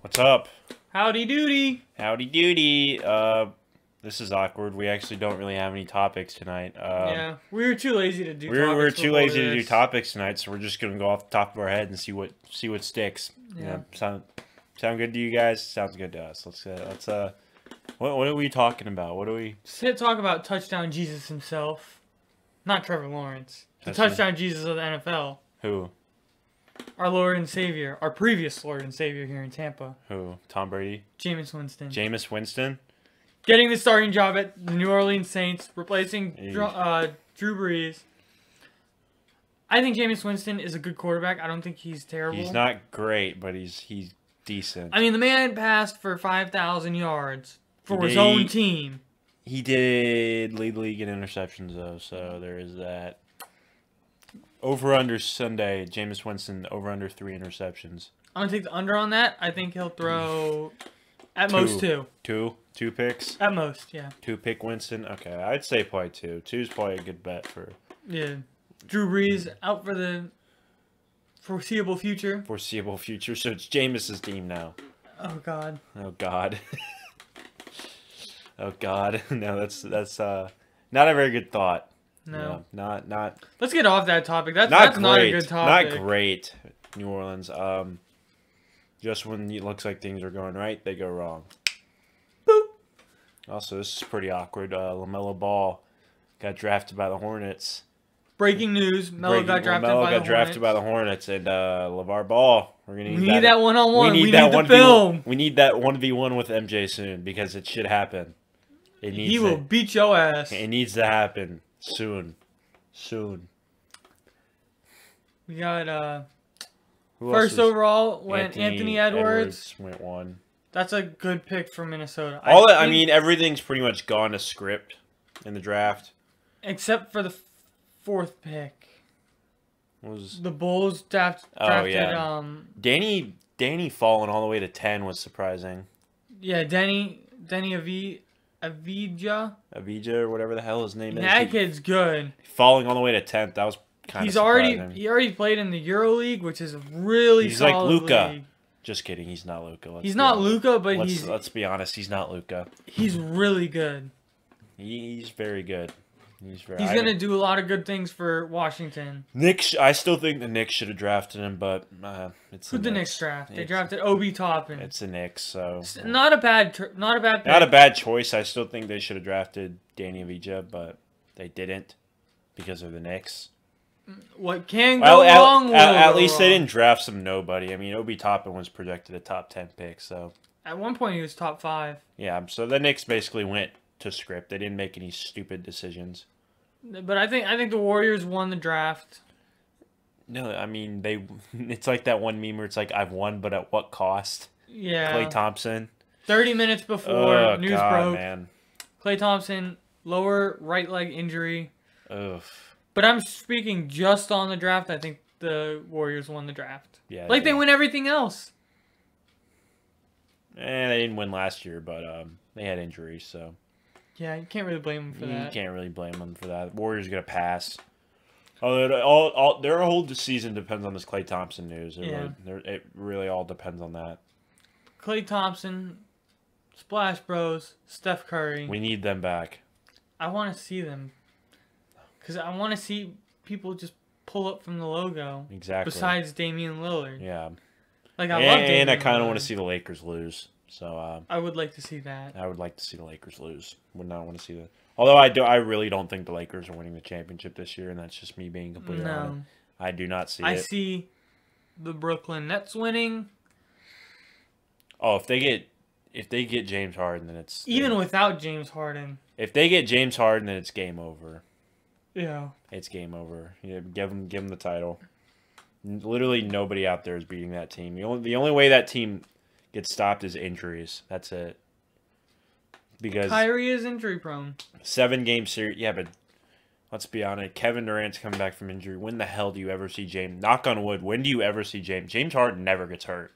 What's up? Howdy doody. Howdy doody. This is awkward. We actually don't really have any topics tonight. Yeah, we were too lazy to do. We're too lazy to do this. topics tonight, so we're just gonna go off the top of our head and see what sticks. Yeah. Sound good to you guys? Sounds good to us. What are we talking about? What are we? Let's talk about touchdown Jesus himself, not Trevor Lawrence. The touchdown Jesus of the NFL. Who? Our Lord and Savior, our previous Lord and Savior here in Tampa. Who? Tom Brady? Jameis Winston. Jameis Winston? Getting the starting job at the New Orleans Saints, replacing Drew Brees. I think Jameis Winston is a good quarterback. I don't think he's terrible. He's not great, but he's decent. I mean, the man passed for 5,000 yards for his own team. He did lead the league in interceptions, though, so there is that. Over-under Sunday, Jameis Winston, over-under 3 interceptions. I'm going to take the under on that. I think he'll throw at most 2. 2 picks? At most, yeah. 2 pick Winston? Okay, I'd say probably 2. 2's probably a good bet for... Yeah. Drew Brees out for the foreseeable future. Foreseeable future, so it's Jameis's team now. Oh, God. Oh, God. Oh, God. No, that's not a very good thought. No. Not. Let's get off that topic. That's not a good topic. Not great, New Orleans. Just when it looks like things are going right, they go wrong. Boop. Also, this is pretty awkward. LaMelo Ball got drafted by the Hornets. Breaking news: Melo got drafted by the Hornets, and LeVar Ball. We need that one-on-one. We need the film. We need that 1v1 with MJ soon because it should happen. He will beat your ass. It needs to happen. Soon. We got first overall went Anthony Edwards. Went 1. That's a good pick for Minnesota. I mean, everything's pretty much gone to script in the draft, except for the 4th pick. Was the Bulls drafted? Danny falling all the way to 10 was surprising. Yeah, Danny Avdija or whatever the hell his name is. That kid's good. Falling all the way to 10th, that was kind of surprising. He already played in the EuroLeague, which is a really solid like Luka. league. Just kidding, he's not Luka. He's not Luka, but let's be honest, he's not Luka. He's really good. He's very good. He's going to do a lot of good things for Washington. I still think the Knicks should have drafted him, but it's who'd the Knicks draft? They drafted Obi Toppin. It's the Knicks, so not a bad pick. Not a bad choice. I still think they should have drafted Danny Avdija, but they didn't because of the Knicks. What can go wrong? At least they didn't draft some nobody. I mean, Obi Toppin was projected a top 10 pick, so at one point he was top 5. Yeah, so the Knicks basically went to script. They didn't make any stupid decisions. But I think the Warriors won the draft. No, I mean it's like that one meme where it's like I've won, but at what cost? Yeah. Klay Thompson. 30 minutes before news broke. Man. Klay Thompson, lower right leg injury. Ugh. But I'm speaking just on the draft. I think the Warriors won the draft. Yeah. Like they win everything else. They didn't win last year, but they had injuries, so. Yeah, you can't really blame them for that. You can't really blame them for that. Warriors are going to pass. Oh, their whole season depends on this Klay Thompson news. It really all depends on that. Klay Thompson, Splash Bros, Steph Curry. We need them back. I want to see them. Because I want to see people just pull up from the logo. Exactly. Besides Damian Lillard. Yeah. Like, I love Damian And I kind of Lillard. want to see the Lakers lose. So I would like to see that. I would like to see the Lakers lose. Would not want to see that. Although I really don't think the Lakers are winning the championship this year, and that's just me being completely honest. I do not see it. I see the Brooklyn Nets winning. Oh, if they get James Harden, then it's even without James Harden. If they get James Harden, then it's game over. Yeah, it's game over. Yeah, give them the title. Literally nobody out there is beating that team. The only way that team gets stopped is injuries. That's it. Because Kyrie is injury prone. 7-game series. Yeah, but let's be honest. Kevin Durant's coming back from injury. When the hell do you ever see James? Knock on wood. When do you ever see James? James Harden never gets hurt.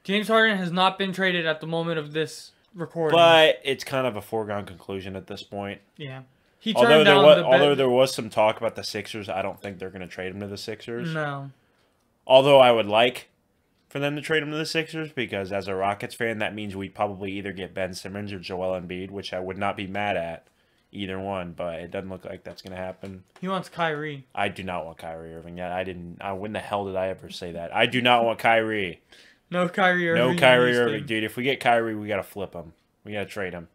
James Harden has not been traded at the moment of this recording. But it's kind of a foregone conclusion at this point. Yeah. Although there was some talk about the Sixers, I don't think they're going to trade him to the Sixers. No. Although I would like for them to trade him to the Sixers because as a Rockets fan, that means we'd probably either get Ben Simmons or Joel Embiid, which I would not be mad at either one, but it doesn't look like that's going to happen. He wants Kyrie. I do not want Kyrie Irving. Yeah, when the hell did I ever say that? I do not want Kyrie. No Kyrie Irving. No Kyrie Irving, dude. If we get Kyrie, we got to flip him. We got to trade him.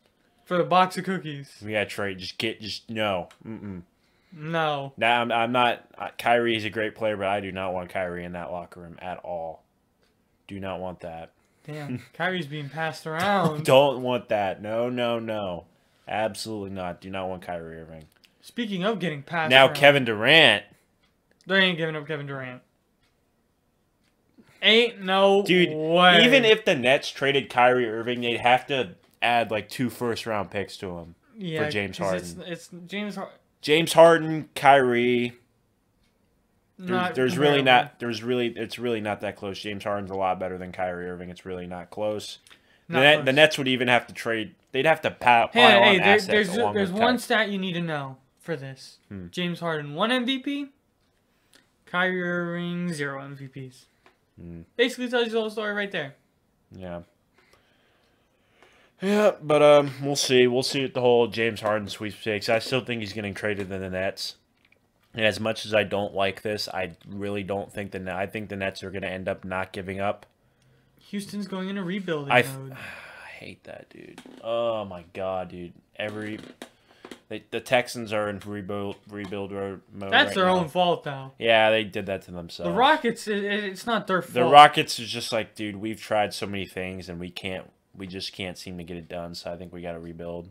For the box of cookies. We got to trade. No. No. Now, I'm not. Kyrie is a great player, but I do not want Kyrie in that locker room at all. Do not want that. Damn, Kyrie's being passed around. Don't want that. No. Absolutely not. Do not want Kyrie Irving. Speaking of getting passed now, around. Kevin Durant. They ain't giving up Kevin Durant. Ain't no Dude, way. even if the Nets traded Kyrie Irving, they'd have to add like 2 first-round picks to him for James Harden. It's James Harden. James Harden, Kyrie. It's really not that close. James Harden's a lot better than Kyrie Irving. It's really not close. The Nets would even have to trade. They'd have to pile on assets. There's one stat you need to know for this. James Harden 1 MVP. Kyrie Irving 0 MVPs. Basically tells you the whole story right there. Yeah. Yeah, but we'll see. We'll see with the whole James Harden sweepstakes. I still think he's getting traded in the Nets. And as much as I don't like this, I really don't think I think the Nets are going to end up not giving up. Houston's going into rebuilding mode. I hate that, dude. Oh my god, dude. The Texans are in rebuild mode. That's their own fault, though. Yeah, they did that to themselves. The Rockets, it's not their fault. The Rockets is just like, dude, we've tried so many things and we just can't seem to get it done. So I think we got to rebuild.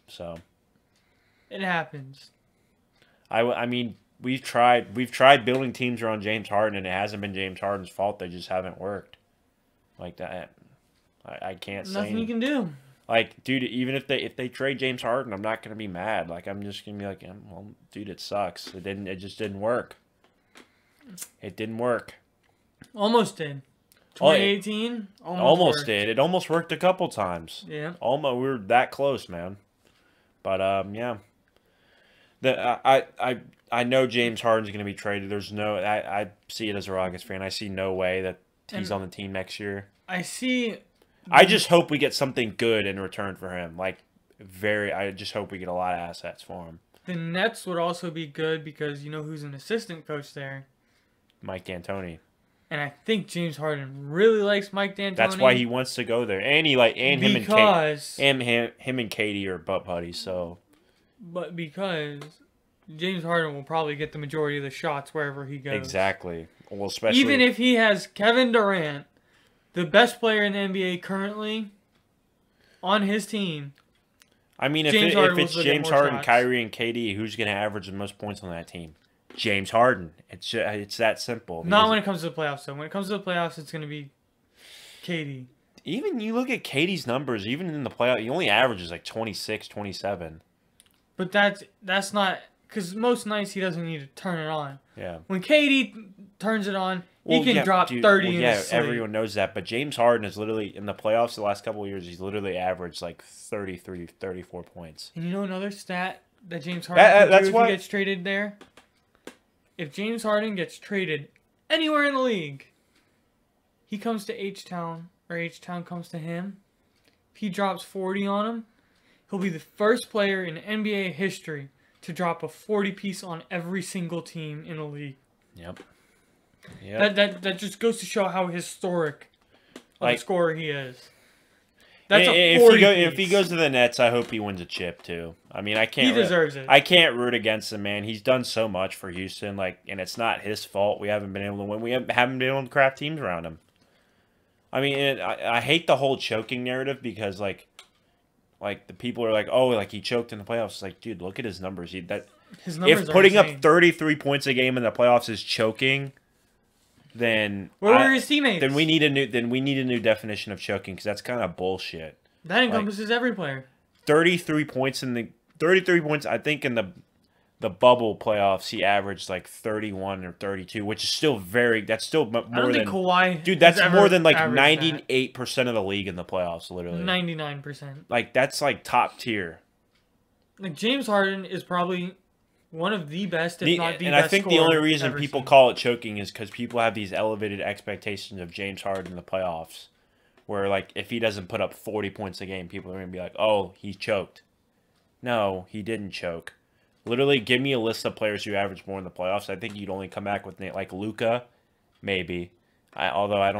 So it happens. I mean, we've tried building teams around James Harden, and it hasn't been James Harden's fault. They just haven't worked like that. I can't say nothing you can do. Like, dude, even if they trade James Harden, I'm not gonna be mad. Like, I'm just gonna be like, well, dude, it sucks. It just didn't work. It didn't work. Almost did. 2018 almost did. It almost worked a couple times. Yeah. Almost, we were that close, man. But yeah. I know James Harden's going to be traded. I see it as a Rockets fan. I see no way that he's on the team next year. I just hope we get something good in return for him. I just hope we get a lot of assets for him. The Nets would also be good because you know who's an assistant coach there? Mike D'Antoni. And I think James Harden really likes Mike D'Antoni. That's why he wants to go there. And him and Katie are butt buddies, so. But because James Harden will probably get the majority of the shots wherever he goes. Exactly. Well, especially even if he has Kevin Durant, the best player in the NBA currently, on his team. I mean, if it's James Harden, Kyrie, and KD, who's going to average the most points on that team? James Harden. It's that simple. Not when it comes to the playoffs, though. When it comes to the playoffs, it's going to be KD. Even you look at KD's numbers, even in the playoffs, he only averages like 26, 27. But that's not because most nights he doesn't need to turn it on. Yeah. When KD turns it on, he can drop 30 in his sleep. Everyone knows that. But James Harden is literally in the playoffs the last couple of years. He's literally averaged like 33, 34 points. And you know another stat that James Harden can do if he gets traded there. If James Harden gets traded anywhere in the league, he comes to H-Town or H-Town comes to him. If he drops 40 on him, he'll be the first player in NBA history to drop a 40-piece on every single team in the league. Yep. That just goes to show how historic of a scorer he is. That's a 40 if he goes to the Nets, I hope he wins a chip too. I mean, he deserves it. I can't root against him, man. He's done so much for Houston, and it's not his fault. We haven't been able to win. We haven't been able to craft teams around him. I mean, I hate the whole choking narrative because like the people are like, oh, like he choked in the playoffs. It's like, dude, look at his numbers. His numbers if putting up 33 points a game in the playoffs is choking, then where were his teammates? Then we need a new definition of choking because that's kind of bullshit. That encompasses every player. 33 points. I think in the bubble playoffs, he averaged like 31 or 32, which is still that's still more than Kawhi. Dude, that's more than like 98% of the league in the playoffs, literally. 99%. Like that's like top tier. Like James Harden is probably one of the best, if not the best. And I think the only reason people seen. call it choking is because people have these elevated expectations of James Harden in the playoffs, where like if he doesn't put up 40 points a game, people are gonna be like, "Oh, he choked." No, he didn't choke. Literally, give me a list of players who average more in the playoffs. I think you'd only come back with like Luka, maybe. Although I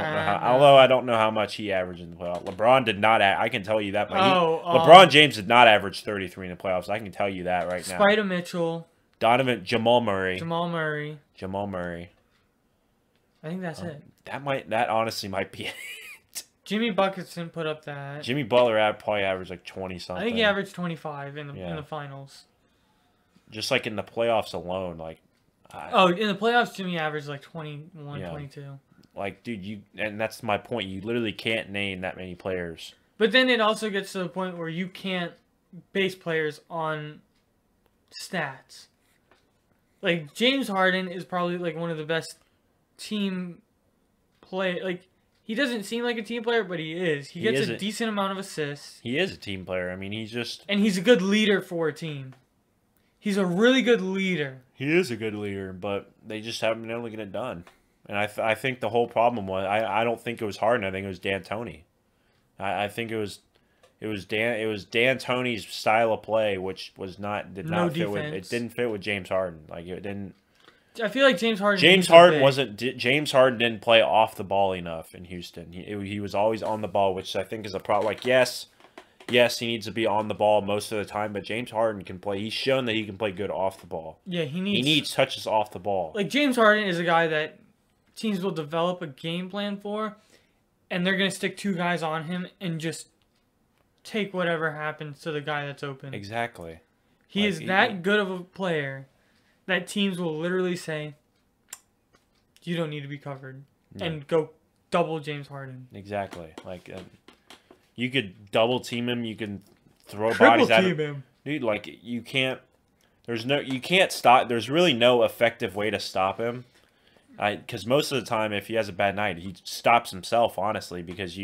don't know how much he averaged in the playoffs. LeBron did not. I can tell you that. LeBron James did not average 33 in the playoffs. I can tell you that right now. Spider Mitchell, Jamal Murray. I think that's it. That honestly might be it. Jimmy Buckets didn't put up that. Jimmy Butler probably averaged like 20 something. I think he averaged 25 in the finals. Just like in the playoffs alone, like. In the playoffs, Jimmy averaged like 21, 22. Like, dude, and that's my point. You literally can't name that many players. But then it also gets to the point where you can't base players on stats. Like, James Harden is probably like one of the best team play. Like, he doesn't seem like a team player, but he is. He gets a decent amount of assists. He is a team player. I mean, and he's a good leader for a team. He's a really good leader. He is a good leader, but they just haven't been able to get it done. And I think the whole problem was I don't think it was Harden. I think it was D'Antoni. I think it was D'Antoni's style of play, which didn't fit with James Harden. Like it didn't. I feel like James Harden. James Harden didn't play off the ball enough in Houston. He was always on the ball, which I think is a problem. Like yes, he needs to be on the ball most of the time, but James Harden can play. He's shown that he can play good off the ball. Yeah, he needs touches off the ball. Like James Harden is a guy that teams will develop a game plan for, and they're going to stick two guys on him and just take whatever happens to the guy that's open. Exactly. He is that good of a player that teams will literally say, you don't need to be covered, and go double James Harden. Exactly. Like, you could double team him. You can throw Triple bodies at team him. Dude, like, you can't stop. There's really no effective way to stop him. Because most of the time, if he has a bad night, he stops himself, honestly, because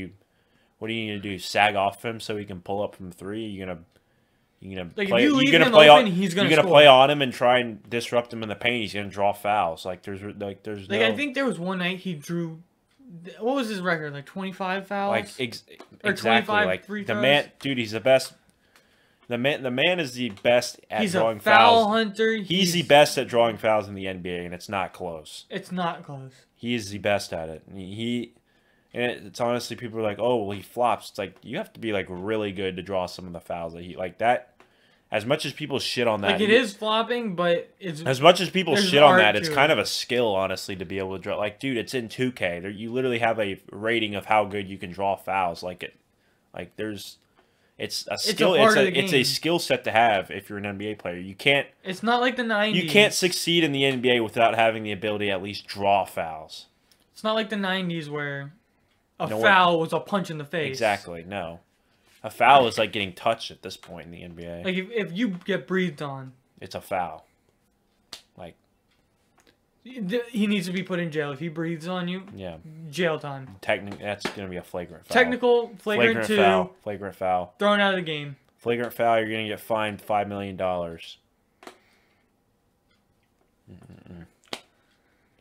what do you need to do? Sag off him so he can pull up from three? You're gonna play on him and try and disrupt him in the paint. He's gonna draw fouls. I think there was one night he drew. What was his record? Like 25 fouls. Or 25 like free throws? The man, dude, he's the best. The man is the best at drawing fouls. He's a foul hunter. He's the best at drawing fouls in the NBA, and it's not close. It's not close. He is the best at it. It's honestly, people are like, oh, well, he flops. It's like, you have to be, like, really good to draw some of the fouls that he, like, that. As much as people shit on that. Like, it is flopping, but it's... As much as people shit on that, it's kind of a skill, honestly, to be able to draw. Like, dude, it's in 2K. You literally have a rating of how good you can draw fouls. It's a skill. It's a skill set to have if you're an NBA player. You can't. It's not like the 90s. You can't succeed in the NBA without having the ability to at least draw fouls. It's not like the 90s where foul was a punch in the face. Exactly. No, a foul is like getting touched at this point in the NBA. Like if you get breathed on, it's a foul. Like he needs to be put in jail if he breathes on you. Yeah. Jail time. Technically, that's going to be a flagrant foul. Flagrant 2. Foul. Flagrant foul. Thrown out of the game. Flagrant foul. You're going to get fined $5 million.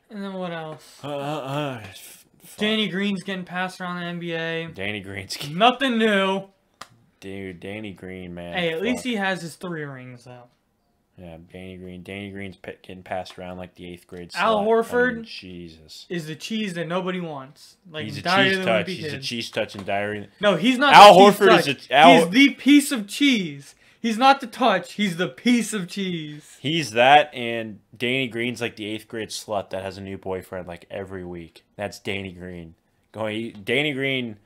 And then what else? Danny Green's getting passed around the NBA. Danny Green's nothing new. Dude, Danny Green, man. Hey, at least he has his 3 rings though. Yeah, Danny Green's getting passed around like the 8th grade slut. Al Horford Jesus. Is the cheese that nobody wants. Like he's a cheese touch. He's a cheese touch and diary. No, he's not Al Horford he's the piece of cheese. He's not the touch. He's the piece of cheese. He's that, and Danny Green's like the 8th grade slut that has a new boyfriend like every week. That's Danny Green. Danny Green,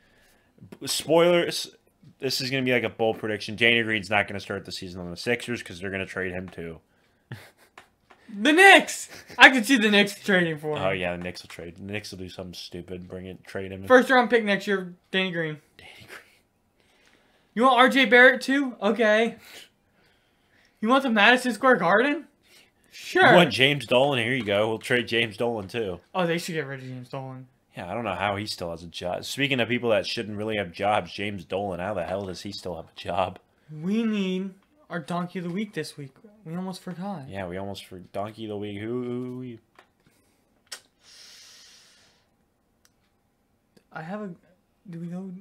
spoilers... This is going to be like a bold prediction. Danny Green's not going to start the season on the Sixers because they're going to trade him too. The Knicks! I can see the Knicks trading for him. Oh, yeah, the Knicks will trade. The Knicks will do something stupid. Trade him. First round pick next year, Danny Green. You want RJ Barrett too? Okay. You want the Madison Square Garden? Sure. You want James Dolan? Here you go. We'll trade James Dolan too. Oh, they should get rid of James Dolan. Yeah, I don't know how he still has a job. Speaking of people that shouldn't really have jobs, James Dolan, how the hell does he still have a job? We need our Donkey of the Week this week. We almost forgot. Yeah, we almost for Donkey of the Week. Who? I have a. Do we go,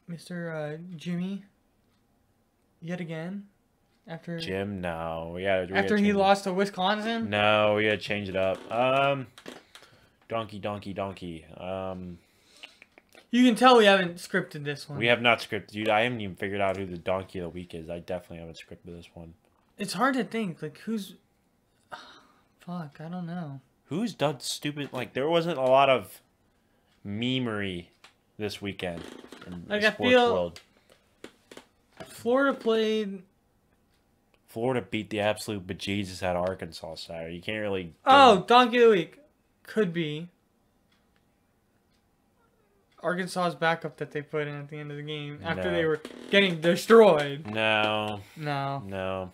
Mr. Jimmy? Yet again, after Jim, no. Yeah. After he lost to Wisconsin. No, we gotta change it up. Donkey. You can tell we haven't scripted this one. We have not scripted, dude. I haven't even figured out who the Donkey of the Week is. I definitely haven't scripted this one. It's hard to think. Like, who's... Fuck, I don't know. Who's done stupid... Like, there wasn't a lot of memery this weekend in the sports world. Florida played... Florida beat the absolute bejesus out of Arkansas Saturday. You can't really... Oh, Donkey of the Week. Could be Arkansas's backup that they put in at the end of the game after they were getting destroyed. No. No.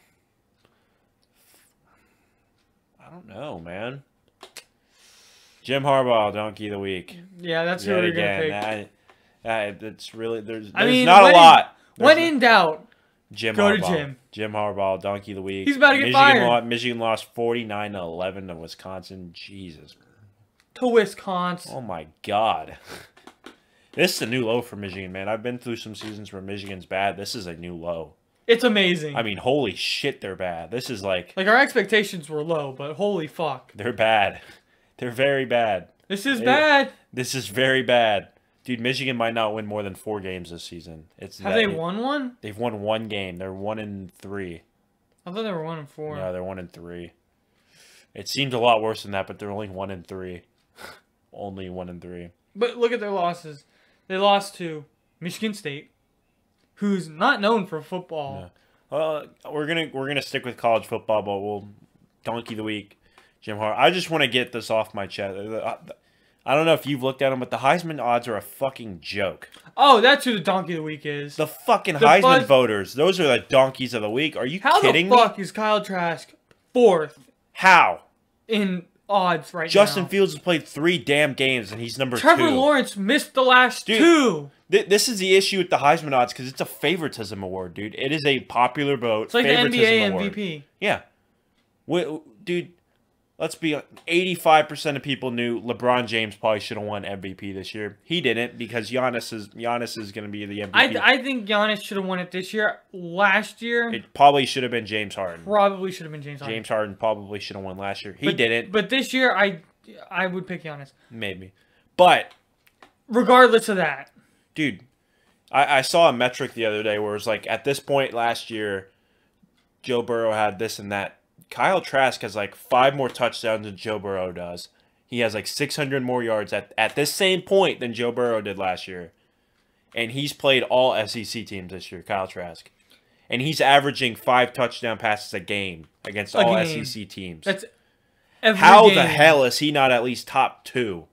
I don't know, man. Jim Harbaugh, Donkey of the Week. Yeah, that's who we're gonna pick. It's really there's a lot. When in doubt, go to Jim. Jim Harbaugh, Donkey of the Week. He's about to get fired. Michigan lost 49-11 to Wisconsin. Jesus. To Wisconsin. Oh my God. This is a new low for Michigan, man. I've been through some seasons where Michigan's bad. This is a new low. It's amazing. I mean, holy shit, they're bad. This is like our expectations were low, but holy fuck. They're bad. They're very bad. This is bad. This is very bad. Dude, Michigan might not win more than 4 games this season. Have they won one? They've won 1 game. They're 1-3. I thought they were 1-4. No, they're 1-3. It seems a lot worse than that, but they're only 1-3. Only 1-3. But look at their losses. They lost to Michigan State, who's not known for football. No. We're gonna stick with college football, but we'll Donkey of the Week, Jim Harbaugh. I just want to get this off my chest. I don't know if you've looked at them, but the Heisman odds are a fucking joke. Oh, that's who the Donkey of the Week is. The fucking Heisman voters. Those are the donkeys of the week. Are you kidding me? How the fuck is Kyle Trask 4th? How? In odds right now. Justin Fields has played 3 damn games, and he's number 2. Trevor Lawrence missed the last 2. This is the issue with the Heisman odds, because it's a favoritism award, dude. It is a popular vote. It's like the NBA MVP. Yeah. Dude, let's be 85% of people knew LeBron James probably should have won MVP this year. He didn't, because Giannis is going to be the MVP. I think Giannis should have won it this year. Last year, it probably should have been James Harden. Probably should have been James Harden. James Harden probably should have won last year. He didn't. But this year, I would pick Giannis. Maybe. But regardless of that. Dude, I saw a metric the other day where it was like, at this point last year, Joe Burrow had this and that. Kyle Trask has like 5 more touchdowns than Joe Burrow does. He has like 600 more yards at this same point than Joe Burrow did last year. And he's played all SEC teams this year, Kyle Trask. And he's averaging 5 touchdown passes a game against all SEC teams. That's every How game. the hell is he not at least top 2?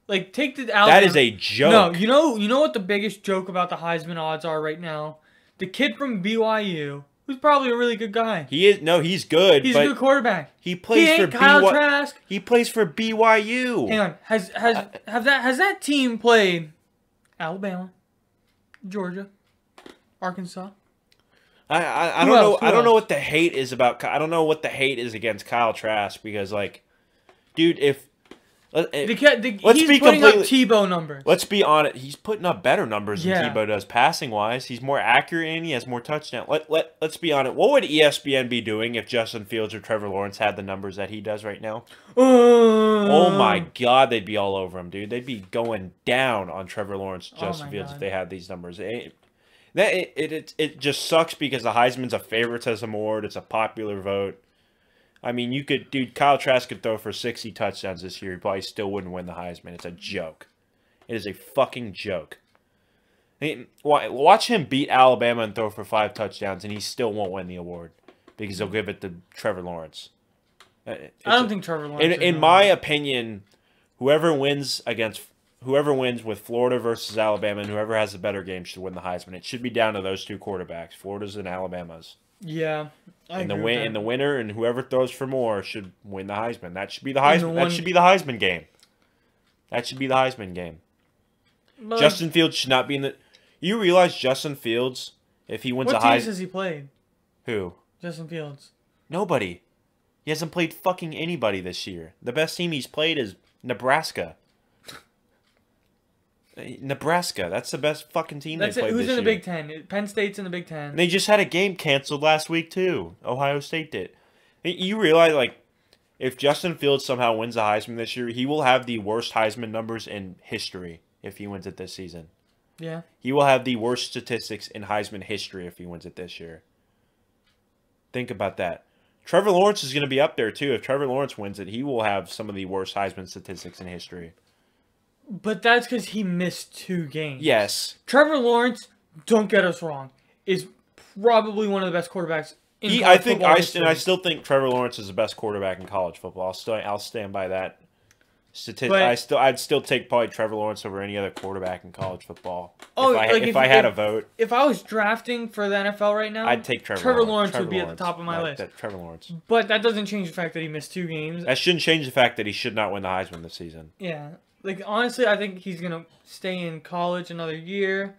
Like, take the Alabama. That is a joke. No, you know what the biggest joke about the Heisman odds are right now? The kid from BYU, who's probably a really good guy. He's good. He's a good quarterback. He plays for Kyle Trask. He plays for BYU. Hang on. Has that team played Alabama, Georgia, Arkansas? I don't know. I don't know what the hate is about. I don't know what the hate is against Kyle Trask, because, like, dude, let's he's be putting up Tebow numbers. Let's be honest. He's putting up better numbers than Tebow does passing wise. He's more accurate and he has more touchdowns. Let's be honest. What would ESPN be doing if Justin Fields or Trevor Lawrence had the numbers that he does right now? Oh my God, they'd be all over him, dude. They'd be going down on Trevor Lawrence, Justin Fields if they had these numbers. It just sucks because the Heisman's a favoritism award. It's a popular vote. I mean, Kyle Trask could throw for 60 touchdowns this year. He probably still wouldn't win the Heisman. It's a joke. It is a fucking joke. Watch him beat Alabama and throw for 5 touchdowns, and he still won't win the award because they'll give it to Trevor Lawrence. I don't think Trevor Lawrence. In my opinion, whoever wins with Florida versus Alabama, and whoever has the better game should win the Heisman. It should be down to those 2 quarterbacks, Florida's and Alabama's. Yeah, and the winner and whoever throws for more should win the Heisman. That should be the Heisman. That should be the Heisman game. That should be the Heisman game. But Justin Fields should not be in the. You realize Justin Fields, if he wins the Heisman, what teams has he played? Who? Justin Fields. Nobody. He hasn't played fucking anybody this year. The best team he's played is Nebraska. Nebraska. That's the best fucking team they played this year. Who's in the Big Ten? Penn State's in the Big Ten. And they just had a game canceled last week, too. Ohio State did. You realize, like, if Justin Fields somehow wins the Heisman this year, he will have the worst Heisman numbers in history if he wins it this season. Yeah. He will have the worst statistics in Heisman history if he wins it this year. Think about that. Trevor Lawrence is going to be up there, too. If Trevor Lawrence wins it, he will have some of the worst Heisman statistics in history. But that's because he missed 2 games. Yes. Trevor Lawrence, don't get us wrong, is probably one of the best quarterbacks in college football history. And I still think Trevor Lawrence is the best quarterback in college football. I'll stand by that statistic. I'd still take probably Trevor Lawrence over any other quarterback in college football. If I had a vote. If I was drafting for the NFL right now, I'd take Trevor Lawrence. Trevor Lawrence would be at the top of my list. Trevor Lawrence. But that doesn't change the fact that he missed 2 games. That shouldn't change the fact that he should not win the Heisman this season. Yeah. Like, honestly, I think he's going to stay in college another year.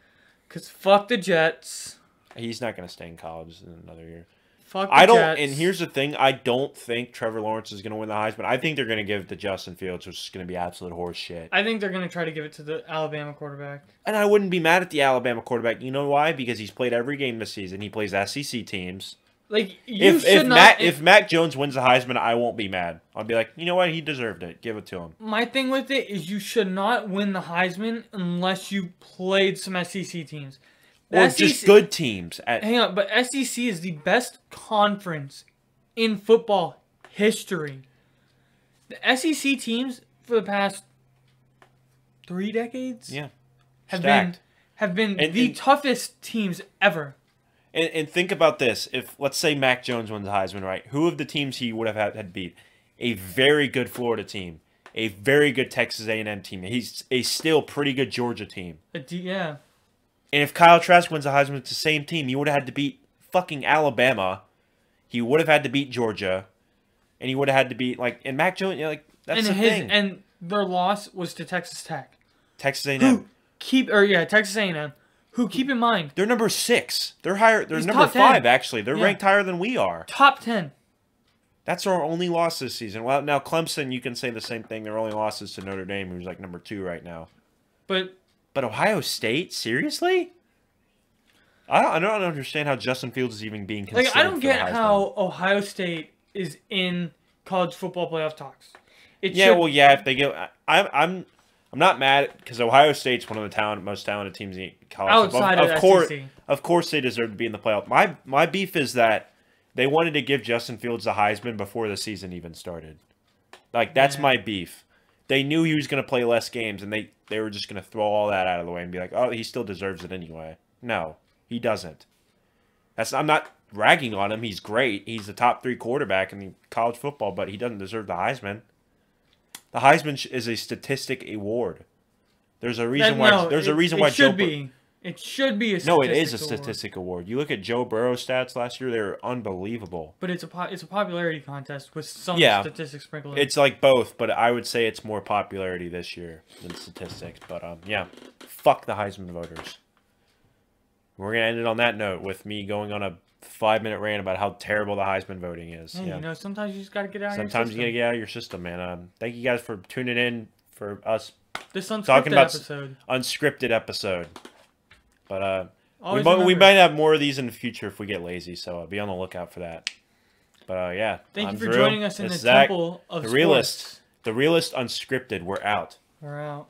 Because fuck the Jets. He's not going to stay in college in another year. Fuck the Jets. And here's the thing. I don't think Trevor Lawrence is going to win the Heisman. I think they're going to give it to Justin Fields, which is going to be absolute horse shit. I think they're going to try to give it to the Alabama quarterback. And I wouldn't be mad at the Alabama quarterback. You know why? Because he's played every game this season. He plays SEC teams. Like, if Mac Jones wins the Heisman, I won't be mad. I'll be like, you know what? He deserved it. Give it to him. My thing with it is you should not win the Heisman unless you played some SEC teams. Or just good teams. Hang on, but SEC is the best conference in football history. The SEC teams for the past 3 decades have been the toughest teams ever. And think about this. If, let's say, Mac Jones wins the Heisman, right? Who of the teams he would have had beat? A very good Florida team. A very good Texas A&M team. He's a still pretty good Georgia team. Yeah. And if Kyle Trask wins the Heisman, it's the same team. He would have had to beat fucking Alabama. He would have had to beat Georgia. And he would have had to beat, like, and Mac Jones, that's the thing. And their loss was to Texas Tech. Texas A&M. Texas A&M. Who, keep in mind, they're number 6. They're higher. They're number 5, actually. They're ranked higher than we are. Top 10. That's our only loss this season. Well, now Clemson, you can say the same thing. Their only loss is to Notre Dame, who's like number 2 right now. But Ohio State, seriously? I don't understand how Justin Fields is even being considered. Like, I don't get how Ohio State is in college football playoff talks. If they get, I'm not mad because Ohio State's one of the most talented teams in college football. Of course, they deserve to be in the playoff. My beef is that they wanted to give Justin Fields the Heisman before the season even started. Like, that's my beef. They knew he was going to play less games, and they were just going to throw all that out of the way and be like, oh, he still deserves it anyway. No, he doesn't. I'm not ragging on him. He's great. He's the top 3 quarterback in college football, but he doesn't deserve the Heisman. The Heisman is a statistic award. There's a reason why. There's a reason why Joe. It should be a statistic No, it is a statistic award. You look at Joe Burrow's stats last year; they're unbelievable. But it's a popularity contest with some statistics sprinkled in. It's like both, but I would say it's more popularity this year than statistics. But fuck the Heisman voters. We're gonna end it on that note with me going on a 5-minute rant about how terrible the Heisman voting is. Hey, you know, sometimes you just gotta get out of your system. Sometimes you gotta get out of your system, man. Thank you guys for tuning in for us this unscripted talking about episode. Unscripted episode. But we might have more of these in the future if we get lazy, so be on the lookout for that. But thank you for joining us in the temple of the Realist. The Realist Unscripted. We're out. We're out.